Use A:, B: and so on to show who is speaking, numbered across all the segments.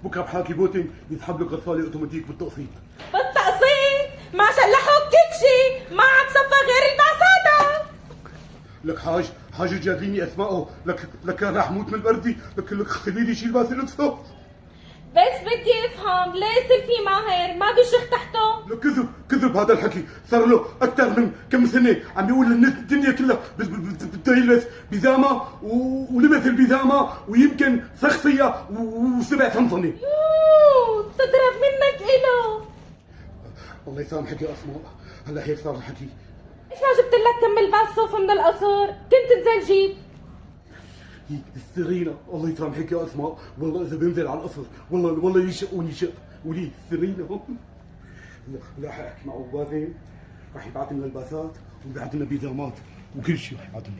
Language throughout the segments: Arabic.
A: بكره بحاكي بوتين يسحب لك غساله اوتوماتيك بالتقسيط.
B: بالتقسيط؟ ما شلحوك كتشي، ما عاد صفى غير البعثاتة.
A: لك حاج جاذيني اسمائه، لك راح موت من البردي، لك خلي لي شيل باسل نفسه.
B: بس بدي افهم ليه سلفي ماهر ما بيشخ تحته؟
A: لك كذب هذا الحكي، صار له اكثر من كم سنه عم يقول للناس الدنيا كلها بده يلبس بيجامه ولبس البيجامه ويمكن سخ فيها وسبع سنصنه.
B: يوه تضرب منك إله.
A: الله يسامحك يا اسماء، هلا هيك صار الحكي.
B: ليش ما جبت لك كم لباس صوف من القصر؟ كنت تنزل جيب.
A: السرينة الله يسامحك يا اسماء، والله اذا بنزل على القصر والله يشقوني شق، ولي السرينة. لا حاحكي مع ابو باسم، راح يبعث لنا الباسات ويبعث لنا بيجامات وكل شيء راح يبعث لنا.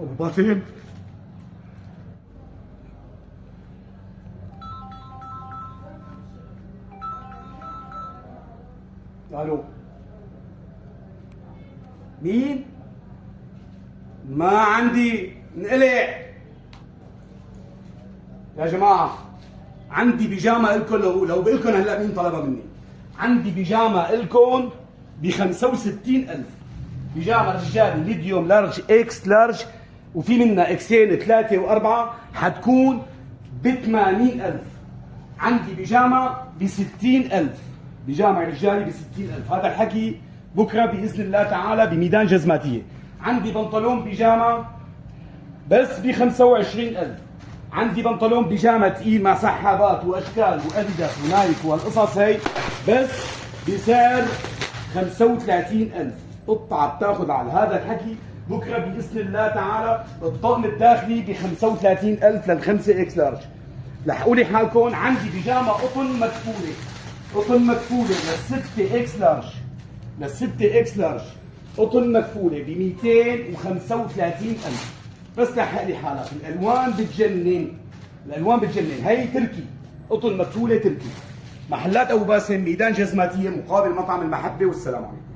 A: ابو باسم الو، مين؟ ما عندي، انقلع يا جماعة. عندي بيجامة إلكم، لو بقلكم هلا مين طلبها مني. عندي بيجامة إلكم ب 65,000، بيجامة رجالي ميديوم لارج اكس لارج، وفي منها اكسين 3 و4، حتكون ب 80,000. عندي بيجامة ب 60,000، بيجامة رجالي ب 60,000. هذا الحكي بكره باذن الله تعالى بميدان جزماتيه. عندي بنطلون بيجامه بس ب 25,000. عندي بنطلون بيجامه ثقيل مع سحابات واشكال واديداس ونايك والقصص هي بس بسعر 35,000. قطعه بتاخذ على هذا الحكي بكره باذن الله تعالى الطقم الداخلي ب 35,000 للخمسه اكس لارج. لحقوا لي حالكم. عندي بيجامه قطن مكفوله، قطن مكفوله للستة اكس لارج، للستة اكس لارج قطن مكفوله ب 235,000. بس لحق لي حالك، الالوان بتجنن، الالوان بتجنن. هي تركي، قطن مكفوله تركي. محلات ابو باسم، ميدان جزماتيه مقابل مطعم المحبه. والسلام عليكم.